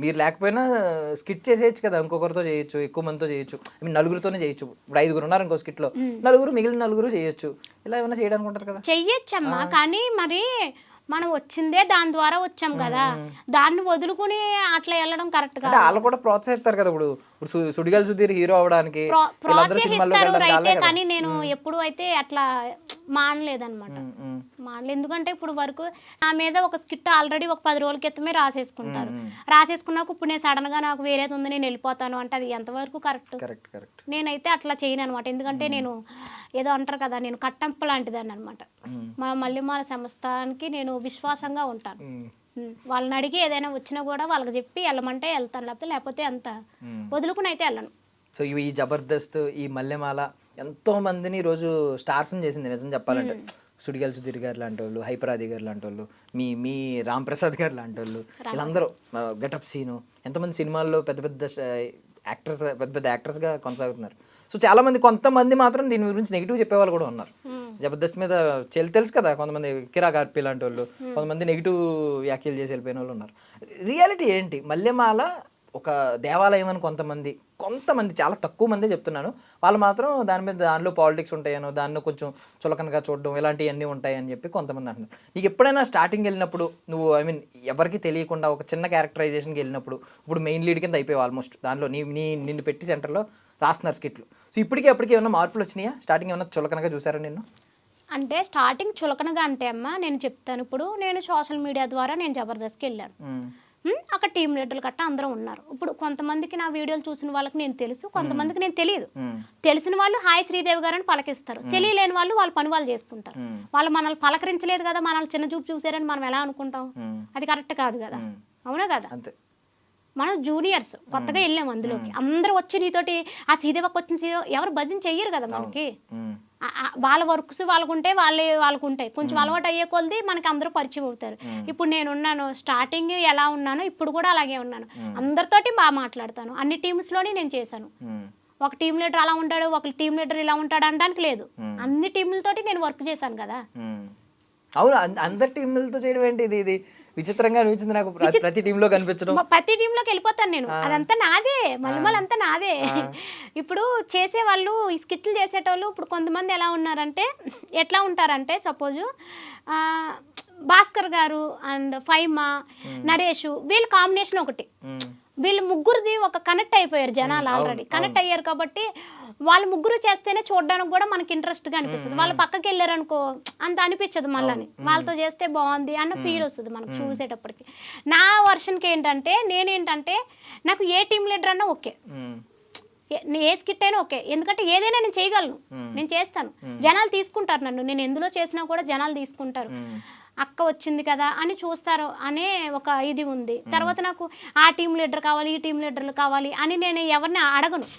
మీరు లేకపోయినా స్కిట్ చేసేయచ్చు కదా, ఇంకొకరితో చేయొచ్చు, ఎక్కువ మందితో చేయొచ్చు, ఐ మీన్ నలుగురితోనే చేయొచ్చు. ఇప్పుడు 5 ఉన్నారు ఇంకో స్కిట్లో, నలుగురు మిగిలిన నలుగురు చేయొచ్చు. ఇలా ఏమైనా చేయడానికి ఉంటుంది కదా. చెయ్యొచ్చమ్మా, కానీ మరి మనం వచ్చిందే దాని ద్వారా వచ్చాం కదా, దాన్ని వదులుకుని అట్లా వెళ్ళడం కరెక్ట్ అంటే కాదు. వాళ్ళు కూడా ప్రోత్సహిస్తారు కదా. ఇప్పుడు సుడిగాలి సుధీర్ హీరో అవడానికి ప్రోత్సహిస్తారు రైతే, కానీ నేను ఎప్పుడు అయితే అట్లా మానలేదన్నమాట. మానలేదు ఎందుకంటే ఇప్పుడు వరకు నా మీద ఒక స్కిట్ ఆల్రెడీ ఒక 10 రోజుల క్రితమే రాసేసుకుంటారు. రాసేసుకున్నాక ఇప్పుడు నేను సడన్ గా నాకు వేరేది ఉంది నేను వెళ్ళిపోతాను అంటే అది ఎంతవరకు కరెక్ట్? నేనైతే అట్లా చేయను అనమాట. ఎందుకంటే నేను ఏదో అంటారు కదా, నేను కట్టంప లాంటిదాన్ని అనమాట. మా మల్లెమాల సంస్థానికి నేను విశ్వాసంగా ఉంటాను. వాళ్ళని అడిగి ఏదైనా వచ్చినా కూడా వాళ్ళకి చెప్పి వెళ్ళమంటే వెళ్తాను, లేకపోతే అంత వదులుకుని అయితే వెళ్ళను. సో ఈ జబర్దస్త్, ఈ మల్లెమాల ఎంతో మందిని ఈరోజు స్టార్స్ని చేసింది నిజం చెప్పాలంటే. సుడిగాలి సుధీర్ గారు లాంటి వాళ్ళు, హైపరాది గారు లాంటి వాళ్ళు, మీ రామ్ ప్రసాద్ గారు లాంటి వాళ్ళు, వీళ్ళందరూ గెటప్ సీను, ఎంతమంది సినిమాల్లో పెద్ద పెద్ద యాక్టర్స్గా కొనసాగుతున్నారు. సో చాలా మంది, కొంతమంది మాత్రం దీని గురించి నెగిటివ్ చెప్పేవాళ్ళు కూడా ఉన్నారు. జబర్దస్త్ మీద తెలుసు కదా, కొంతమంది కిరా కార్పి లాంటి వాళ్ళు, కొంతమంది నెగిటివ్ వ్యాఖ్యలు చేసి వెళ్ళిపోయిన వాళ్ళు ఉన్నారు. రియాలిటీ ఏంటి? మల్లెమాల ఒక దేవాలయం అని కొంతమంది చాలా తక్కువ మందే చెప్తున్నాను, వాళ్ళు మాత్రం దానిలో పాలిటిక్స్ ఉంటాయనో, దానిలో కొంచెం చులకనగా చూడడం ఇలాంటివన్నీ ఉంటాయని చెప్పి కొంతమంది అంటున్నారు. నీకు ఎప్పుడైనా స్టార్టింగ్ వెళ్ళినప్పుడు నువ్వు, ఐ మీన్ ఎవరికి తెలియకుండా ఒక చిన్న క్యారెక్టరైజేషన్కి వెళ్ళినప్పుడు, ఇప్పుడు మెయిన్ లీడ్ కింద అయిపోయావు ఆల్మోస్ట్, దానిలో నిన్ను పెట్టి సెంటర్లో రాస్తున్నారు స్కిట్లు. సో అప్పటికి ఏమైనా మార్పులు వచ్చినాయా? స్టార్టింగ్ ఏమైనా చులకనగా చూసారా నిన్ను? అంటే స్టార్టింగ్ చులకనగా అంటే అమ్మ నేను చెప్తాను, ఇప్పుడు నేను సోషల్ మీడియా ద్వారా నేను జబర్దస్త్కి వెళ్ళాను. అక్కడ టీం లీడర్లు గట్ట అందరూ ఉన్నారు. ఇప్పుడు కొంతమందికి నా వీడియోలు చూసిన వాళ్ళకి నేను తెలుసు, కొంతమందికి నేను తెలియదు. తెలిసిన వాళ్ళు హాయ్ శ్రీదేవి గారు అని పలకిస్తారు, తెలియలేని వాళ్ళు వాళ్ళ పని వాళ్ళు చేసుకుంటారు. వాళ్ళు మనల్ని పలకరించలేదు కదా, మనల్ని చిన్న చూపు చూసారని మనం ఎలా అనుకుంటాం? అది కరెక్ట్ కాదు కదా, అవునా కదా? మనం జూనియర్స్ కొత్తగా వెళ్ళాము అందులోకి, అందరూ వచ్చి నీతోటి ఆ శ్రీదేవికి వచ్చిన ఎవరు భజన చెయ్యరు కదా మనకి. వాళ్ళ వర్క్స్ వాళ్ళకుంటే వాళ్ళకు ఉంటాయి, కొంచెం అలవాటు అయ్యే కొలది మనకి అందరూ పరిచయం అవుతారు. ఇప్పుడు నేను ఉన్నాను, స్టార్టింగ్ ఎలా ఉన్నానో ఇప్పుడు కూడా అలాగే ఉన్నాను, అందరితోటి బాగా మాట్లాడతాను. అన్ని టీమ్స్లోని నేను చేశాను. ఒక టీం లీడర్ అలా ఉంటాడు, ఒక టీం లీడర్ ఇలా ఉంటాడు అనడానికి లేదు, అన్ని టీంలతోటి నేను వర్క్ చేశాను కదా. అవును, అందరి టీంలతో చేయడం ఏంటి? ఇది విచిత్రంగా అనిపించింది నాకు, ప్రతి టీంలో కనిపించడం. ప్రతి టీంలోకి వెళ్ళిపోతాను నేను, అదంతా నాదే, మళ్ళీ అంతా నాదే. ఇప్పుడు చేసేవాళ్ళు, ఈ స్కిట్లు చేసేటోళ్ళు ఇప్పుడు కొంతమంది ఎలా ఉన్నారంటే, ఎట్లా ఉంటారంటే సపోజు భాస్కర్ గారు అండ్ ఫైమా, నరేష్, వీళ్ళ కాంబినేషన్ ఒకటి, వీళ్ళు ముగ్గురిది ఒక కనెక్ట్ అయిపోయారు జనాలు, ఆల్రెడీ కనెక్ట్ అయ్యారు కాబట్టి వాళ్ళు ముగ్గురు చేస్తేనే చూడడానికి కూడా మనకి ఇంట్రెస్ట్గా అనిపిస్తుంది. వాళ్ళు పక్కకి వెళ్ళారు అనుకో అంత అనిపించదు, మళ్ళీ వాళ్ళతో చేస్తే బాగుంది అన్న ఫీల్ వస్తుంది మనకు చూసేటప్పటికి. నా వర్షన్కి ఏంటంటే, నేనేంటంటే నాకు ఏ టీం లీడర్ అన్నా ఓకే, ఏ స్కిట్ అయినా ఓకే, ఎందుకంటే ఏదైనా నేను చేయగలను, నేను చేస్తాను, జనాలు తీసుకుంటారు నన్ను, నేను ఎందులో చేసినా కూడా జనాలు తీసుకుంటారు. అక్క వచ్చింది కదా అని చూస్తారు అనే ఒక ఇది ఉంది. తర్వాత నాకు ఆ టీం లీడర్ కావాలి, ఈ టీం లీడర్లు కావాలి అని నేను ఎవరిని అడగను.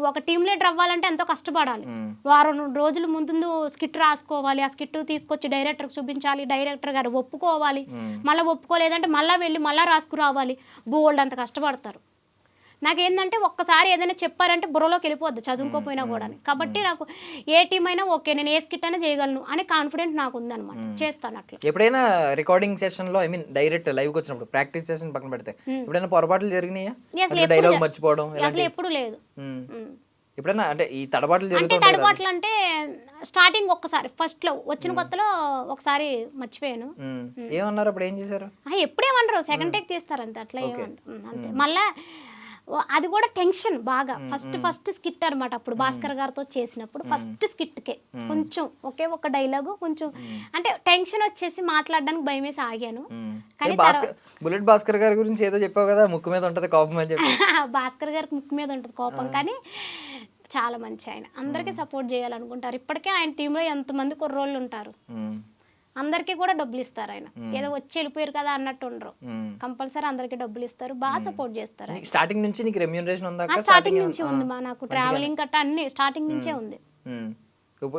ఒక టీం లీడర్ అవ్వాలంటే ఎంతో కష్టపడాలి, వారం రోజుల ముందు స్కిట్ రాసుకోవాలి, ఆ స్కిట్ తీసుకొచ్చి డైరెక్టర్కి చూపించాలి, డైరెక్టర్ గారు ఒప్పుకోవాలి, మళ్ళీ ఒప్పుకోలేదంటే మళ్ళీ వెళ్ళి మళ్ళీ రాసుకురావాలి, బోల్డ్ అంత కష్టపడతారు. నాకేంటంటే ఒక్కసారి ఏదైనా చెప్పారంటే బుర్రలోకి వెళ్ళిపోద్ది చదువుకోపోయినా కూడా. కాబట్టి నాకు ఏ టీం అయినా ఓకే, నేను ఏ స్కిట్ అయినా చేయగలను అనే కాన్ఫిడెంట్ నాకు ఉందన్నమాట, చేస్తాను అట్లా. ఎప్పుడైనా రికార్డింగ్ సెషన్ లో, ఐ మీన్ డైరెక్ట్ లైవ్ వచ్చినప్పుడు, ప్రాక్టీస్ సెషన్ పక్కన పెడితే ఎప్పుడైనా పొరపాట్లు జరిగినాయా? డైలాగ్ మర్చిపోవడం అసలు ఎప్పుడు లేదు. ఎప్పుడైనా అంటే ఈ తడబాట్లు తడబాట్లు అంటే స్టార్టింగ్ ఒక్కసారి ఫస్ట్ లో వచ్చిన కొత్తలో ఒకసారి మర్చిపోయాను. ఏమన్నారు అప్పుడు? ఏం చేశారు? ఎప్పుడేమన్నారు, సెకండ్ టేక్ తీస్తారు అంతే, అట్లా ఏమంటారు అంతే. మళ్ళా అది కూడా టెన్షన్ బాగా, ఫస్ట్ స్కిట్ అనమాట. అప్పుడు భాస్కర్ గారితో చేసినప్పుడు ఫస్ట్ స్కిట్కే కొంచెం ఒకే ఒక డైలాగు కొంచెం అంటే టెన్షన్ వచ్చేసి మాట్లాడడానికి భయం వేసి ఆగాను. బుల్లెట్ భాస్కర్ గారి గురించి ఏదో చెప్పావు కదా, ముక్కు మీద ఉంటది కోపం అని చెప్పి. భాస్కర్ గారికి ముక్కు మీద ఉంటది కోపం, కానీ చాలా మంచి ఆయన, అందరికీ సపోర్ట్ చేయాలనుకుంటారు. ఇప్పటికే ఆయన టీంలో ఎంతమంది కుర్రోళ్ళు ఉంటారు, అందరికీ కూడా డబ్బులు ఇస్తారు. ఆయన ఏదో వచ్చి వెళ్ళిపోయారు కదా అన్నట్టు ఉండరు, కంపల్సరీ అందరికి డబ్బులు ఇస్తారు, బాగా సపోర్ట్ చేస్తారు. స్టార్టింగ్ నుంచి నీకు రెమ్యూనరేషన్ ఉందా? స్టార్టింగ్ నుంచి ఉంది మా, నాకు ట్రావెలింగ్ కట్ట అన్ని స్టార్టింగ్ నుంచే ఉంది.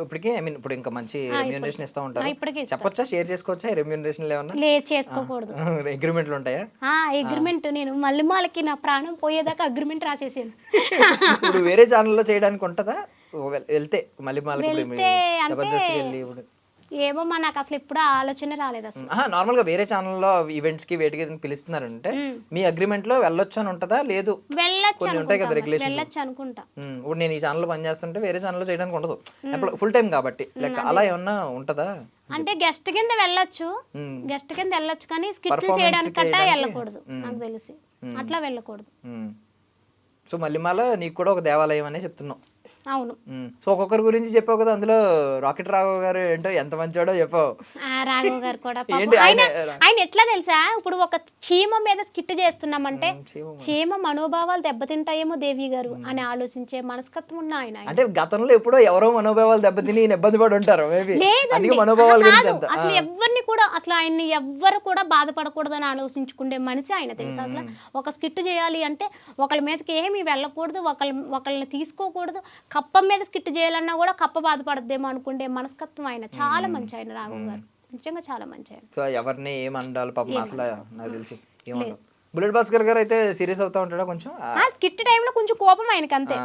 ఇప్పటికే ఐ మీన్ ఇప్పుడు ఇంకా మంచి రెమ్యూనరేషన్ ఇస్తా ఉంటారు. చెప్పొచ్చా, షేర్ చేసుకోవచ్చా రెమ్యూనరేషన్? లేదు, చేసుకోకూడదు. అగ్రిమెంట్లు ఉంటాయా? అగ్రిమెంట్ నేను మల్లెమాలకి నా ప్రాణం పోయేదాకా అగ్రిమెంట్ రాసేసాను. ఇప్పుడు వేరే ఛానల్లో చేయడానికి ఉంటుందా వెళ్తే? మల్లెమాలకి ఏమో మా నాకు అసలు ఎప్పుడు ఆలోచన రాలేదు అసలు. నార్మల్ గా వేరే ఛానల్లో ఈవెంట్స్ కి వేటికి పిలుస్తున్నారంటే మీ అగ్రిమెంట్ లో వెళ్ళొచ్చు అని ఉంటుందా? లేదు వెళ్ళొచ్చు కొన్ని ఉంటాయి కదా రెగ్యులేషన్స్. వెళ్ళొచ్చు అనుకుంటా. ఇప్పుడు నేను ఈ ఛానల్ పని చేస్తుంటే వేరే ఛానల్లో చేయడానికి ఉండదు, ఫుల్ టైం కాబట్టి. లైక్ అలా ఏమన్నా ఉంటుందా? అంటే గెస్ట్ కింద వెళ్ళొచ్చు, గెస్ట్ కింద వెళ్ళొచ్చు కానీ స్కిట్లు చేయడానికి కట్టా వెళ్ళకూడదు నాకు తెలిసి, అట్లా వెళ్ళకూడదు. సో మల్లిమాల నీకు కూడా ఒక దేవాలయం అనే చెప్తున్నావు. అవును. సో ఒక్కొక్కరి గురించి చెప్పావు కదా, అందులో రాకెట్ రాఘవ్ గారు ఏంటో ఎంత మంచోడో చెప్పావు. రాఘవ్ గారు కూడా ఆయన ఎట్లా తెలుసా, ఇప్పుడు ఒక చీమ మీద స్కిట్ చేస్తున్నామంటే చీమ మనోభావాలు దెబ్బతింటాయేమో దేవి గారు అని ఆలోచించే మనస్తత్వం ఉన్న ఆయన. అంటే గతంలో ఎప్పుడో ఎవరో మనోభావాలు దెబ్బతిని ఇబ్బంది పడి ఉంటారు. అసలు ఎవరిని కూడా అసలు ఆయన్ని ఎవ్వరు కూడా బాధపడకూడదు అని ఆలోచించుకునే మనిషి ఆయన తెలుసా. అసలు ఒక స్కిట్ చేయాలి అంటే ఒకళ్ళ మీదకి ఏమి వెళ్ళకూడదు, ఒకళ్ళని తీసుకోకూడదు. కప్ప మీద స్కిట్ చేయాలన్నా కూడా కప్ప బాధపడద్దేమో అనుకుంటే మనస్తత్వం ఆయన. చాలా మంచి ఆయన రాఘవ్ గారు, నిజంగా చాలా మంచి ఆయన. సో ఎవరిని ఏమండాలి పాపం అసలు నాకు తెలిసి ఏమన్నా. బుల్లెట్ భాస్కర్ గారు అయితే సీరియస్ అవుతా ఉంటాడా కొంచెం? స్కిట్ టైంలో కొంచెం కోపం ఆయనకి అంతే,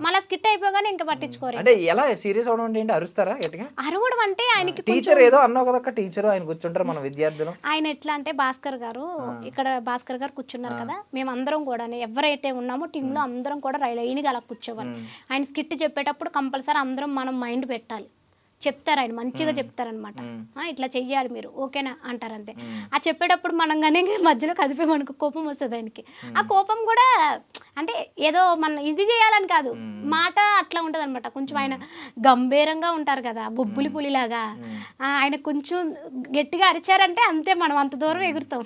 మళ్ళీ స్కిట్ అయిపోగానే ఇంకా పట్టించుకోరు. అంటే ఎలా సీరియస్ అవడం అంటే ఏంటి, అరుస్తారా గట్టిగా? అరవడం అంటే ఆయనకి టీచర్ ఏదో అన్నావు కదా, టీచర్ ఆయన కూర్చుంటారు మన విద్యార్థులు. ఆయన ఎట్లా అంటే భాస్కర్ గారు ఇక్కడ భాస్కర్ గారు కూర్చున్నారు కదా, మేము అందరం కూడా ఎవరైతే ఉన్నామో టీమ్ లో అందరం కూడా లైన్గా అలా కూర్చోవాలి. ఆయన స్కిట్ చెప్పేటప్పుడు కంపల్సరీ అందరం మనం మైండ్ పెట్టాలి. చెప్తారు ఆయన మంచిగా చెప్తారనమాట, ఇట్లా చెయ్యాలి మీరు ఓకేనా అంటారు అంతే. ఆ చెప్పేటప్పుడు మనం కానీ మధ్యలో కదిపే మనకు కోపం వస్తుంది ఆయనకి. ఆ కోపం కూడా అంటే ఏదో మన ఇది చేయాలని కాదు, మాట అట్లా ఉంటుంది అనమాట. కొంచెం ఆయన గంభీరంగా ఉంటారు కదా, బొబ్బులి పులిలాగా. ఆయన కొంచెం గట్టిగా అరిచారంటే అంతే, మనం అంత దూరం ఎగురుతాం,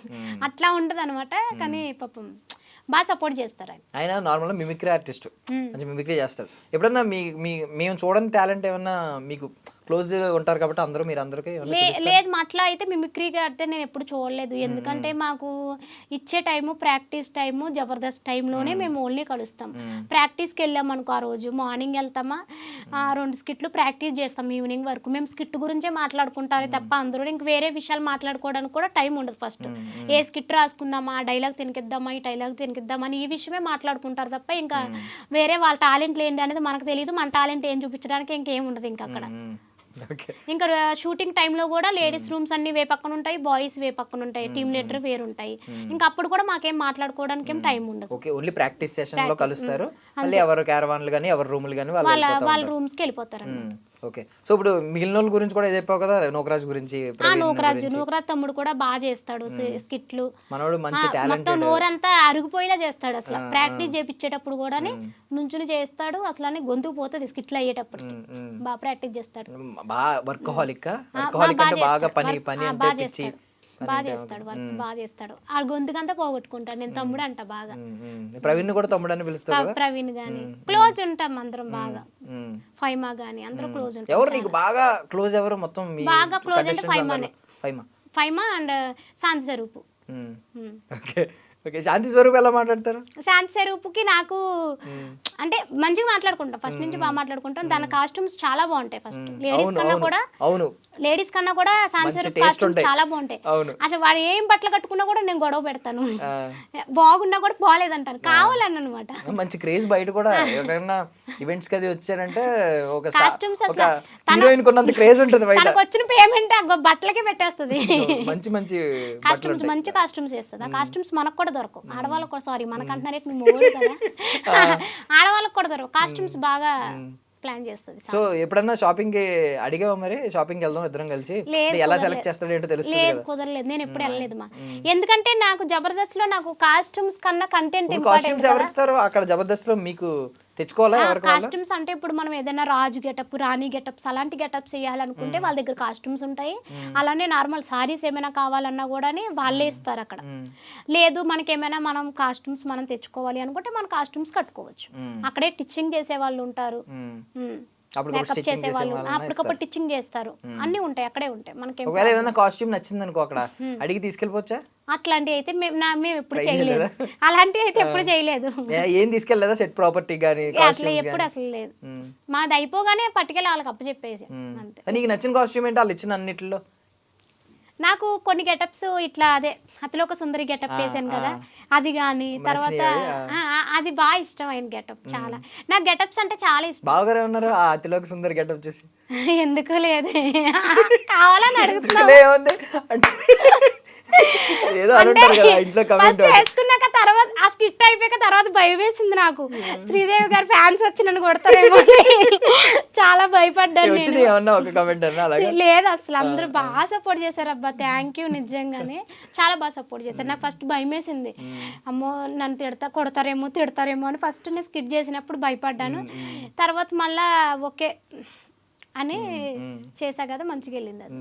అట్లా ఉంటుంది అనమాట. కానీ పాపం బాగా సపోర్ట్ చేస్తారు ఆయన. ఆయన నార్మల్గా మిమిక్రీ ఆర్టిస్ట్, మంచి మిమిక్రీ చేస్తారు. ఎప్పుడన్నా మేము చూడని టాలెంట్ ఏమన్నా మీకు క్లోజ్ ఉంటారు కాబట్టి అందరూ మీరు అందరికీ లేదు అట్లా అయితే మిమిక్రీగా అయితే నేను ఎప్పుడు చూడలేదు. ఎందుకంటే మాకు ఇచ్చే టైము ప్రాక్టీస్ టైము జబర్దస్త్ టైంలోనే మేము ఓన్లీ కలుస్తాం. ప్రాక్టీస్కి వెళ్ళాం అనుకో, ఆ రోజు మార్నింగ్ వెళ్తామా 2 స్కిట్లు ప్రాక్టీస్ చేస్తాం ఈవినింగ్ వరకు. మేము స్కిట్ గురించే మాట్లాడుకుంటారు తప్ప అందరూ ఇంక వేరే విషయాలు మాట్లాడుకోవడానికి కూడా టైం ఉండదు. ఫస్ట్ ఏ స్కిట్ రాసుకుందామా, ఆ డైలాగ్ తినికిద్దామా, ఈ డైలాగ్ తినికిద్దామని ఈ విషయమే మాట్లాడుకుంటారు తప్ప ఇంకా వేరే వాళ్ళ టాలెంట్ ఏంటి అనేది మనకు తెలియదు. మన టాలెంట్ ఏం చూపించడానికి ఇంకేం ఉండదు ఇంకా అక్కడ. ఇంకా షూటింగ్ టైంలో కూడా లేడీస్ రూమ్స్ అన్ని వే పక్కన ఉంటాయి, బాయ్స్ వే పక్కన ఉంటాయి, టీమ్ లీడర్ వేరు ఉంటాయి. ఇంకా అప్పుడు కూడా మాకేం మాట్లాడుకోవడానికి ఏం టైం ఉండదు. ఓకే, ఓన్లీ ప్రాక్టీస్ సెషన్ లో కలుస్తారు. మళ్ళీ ఎవరు క్యారవాన్లు గాని ఎవరు రూములు గాని వాళ్ళ రూమ్స్ కి వెళ్ళిపోతారు. ఓకే, సో ఇప్పుడు మిగిలిన వాళ్ళ గురించి కూడా చెప్పావు కదా, నోకరాజ్ గురించి. నోకరాజ్ తమ్ముడు కూడా బాగా చేస్తాడు స్కిట్లు. మనోడు మంచి టాలెంట్, మొత్తం నోరంతా అరుగుపోయేలా చేస్తాడు. అసలు ప్రాక్టీస్ చేపించేటప్పుడు కూడా నుంచుని చేస్తాడు, అసలు గొంతుకు పోతుంది స్కిట్లు అయ్యేటప్పుడు. బాగా ప్రాక్టీస్ చేస్తాడు, బాగా వర్కహాలిక్ అంటే బాగా పని బాగా చేస్తాడు, బాగా చేస్తాడు వర్క్ బాగా చేస్తాడు. ఆ గొంతుకంతా పోగొట్టుకుంటాడు. నేను తమ్ముడు అంట బాగా. ప్రవీణ్ కూడా తమ్ముడు అని పిలుస్తాడు. ప్రవీణ్ గాని క్లోజ్ ఉంటాం అందరం బాగా. ఫైమా గాని అందరూ క్లోజ్ ఉంటాం. ఎవరు నీకు బాగా క్లోజ్? ఎవరు మొత్తం బాగా క్లోజ్ అంటే ఫైమా అండ్ శాంతి స్వరూపు. శాంతి స్వరూప్ ఎలా మాట్లాడతారు? శాంతి స్వరూపుకి నాకు అంటే మంచిగా మాట్లాడుకుంటాం, ఫస్ట్ నుంచి బాగా మాట్లాడుకుంటాం. దాని కాస్ట్యూమ్స్ చాలా బాగుంటాయి. ఫస్ట్ లేడీస్ కన్నా కూడా శాంతి స్వరూప్ కాస్ట్యూమ్స్ చాలా బాగుంటాయి. అసలు వాడు ఏం బట్టలు కట్టుకున్నా కూడా నేను గొడవ పెడతాను, బాగున్నా కూడా బాగాలేదంటాను, కావాలని అనమాట. మంచి క్రేజ్ బయట కూడా ఎవరైనా ఈవెంట్స్ కి వచ్చారంటే ఒక కాస్ట్యూమ్స్ అసలు క్రేజ్ ఉంటుంది. తనకు వచ్చిన పేమెంట్ బట్టలకే పెట్టేస్తుంది. మంచి మంచి కాస్ట్యూమ్స్ మంచి కాస్ట్యూమ్స్ వేస్తుంది. ఆ కాస్ట్యూమ్స్ మనకు కూడా దొరకవు, ఆడవాళ్ళకు కూడా. సారీ మనకంటున్నారే మొగుడు కదా, ఆడవాళ్ళకు కూడా దొరకవు. కాస్ట్యూమ్స్ బాగా ప్లాన్ చేస్తుంది. సో ఎప్పుడన్నా షాపింగ్ కి అడిగావా? మరి షాపింగ్ వెళ్దాం ఇద్దరం కలిసి, ఎలా సెలెక్ట్ చేస్తాడు ఏంటో తెలుస్తుంది. లేదు, కుదరలేదు, నేను ఎప్పుడు వెళ్ళలేదు మా. ఎందుకంటే నాకు జబర్దస్త్ లో నాకు కాస్ట్యూమ్స్ కన్నా కంటెంట్ ఇంపార్టెంట్. ఎవరు ఇస్తారు అక్కడ జబర్దస్త్ లో మీకు తెచ్చుకోవాలా? కాస్ట్యూమ్స్ అంటే ఇప్పుడు మనం ఏదైనా రాజు గెటప్, రాణి గెటప్స్ అలాంటి గెటప్స్ చేయాలనుకుంటే వాళ్ళ దగ్గర కాస్ట్యూమ్స్ ఉంటాయి. అలానే నార్మల్ సారీస్ ఏమైనా కావాలన్నా కూడా వాళ్ళే ఇస్తారు అక్కడ. లేదు మనకేమైనా మనం కాస్ట్యూమ్స్ మనం తెచ్చుకోవాలి అనుకుంటే మన కాస్ట్యూమ్స్ కట్టుకోవచ్చు. అక్కడే టిచ్చింగ్ చేసే వాళ్ళు ఉంటారు, మేకప్ చేసే వాళ్ళు అప్పటికప్పుడు టిచ్చింగ్ చేస్తారు, అన్ని ఉంటాయి అక్కడే ఉంటాయి. మనకి ఏదైనా కాస్ట్యూమ్ నచ్చింది అనుకో అక్కడ అడిగి తీసుకెళ్ళిపోవచ్చా? అట్లాంటివి అయితే మేము ఎప్పుడు చేయలేదు, అలాంటివి అయితే ఎప్పుడు చేయలేదు. ఏం తీసుకెళ్ళలేదా? సెట్ ప్రాపర్టీ గానీ అట్లా ఎప్పుడు అసలు లేదు. మాది అయిపోగానే పట్టుకెళ్ళి వాళ్ళకి అప్పు చెప్పేసి అంతే. నీకు నచ్చిన కాస్ట్యూమ్ ఏంటి వాళ్ళు ఇచ్చిన అన్నిట్లో? నాకు కొన్ని గెటప్స్ ఇట్లా అదే అతిలోక సుందరి గెటప్ వేసాను కదా, అది కానీ తర్వాత అది బాగా ఇష్టమైన గెటప్ చాలా. నాకు గెటప్స్ అంటే చాలా ఇష్టం. బావగారే ఉన్నారు ఆ అతిలోక సుందరి గెటప్ చూసి. ఎందుకు లేదే కావాలని అడుగుతున్నా. ఏముంది అంటే ఏదో అనుంటారు కదా ఇంట్లో కమెంట్. వేసుకున్నాక తర్వాత ఆ స్కిట్ అయిపోయాక తర్వాత భయం వేసింది నాకు, శ్రీదేవి గారు ఫ్యాన్స్ వచ్చి నన్ను కొడతారేమో చాలా భయపడ్డాను నేను. ఏమన్నా ఒక కమెంట్ అన్నా అలాగే లేదు అసలు అందరూ బాగా సపోర్ట్ చేశారు అబ్బా, థ్యాంక్ యూ నిజంగానే చాలా బాగా సపోర్ట్ చేశారు. నాకు ఫస్ట్ భయం వేసింది, అమ్మో నన్ను తిడతారేమో అని ఫస్ట్ నేను స్కిట్ చేసినప్పుడు భయపడ్డాను. తర్వాత మళ్ళా ఓకే అని చేసా కదా, మంచిగా వెళ్ళింది అది.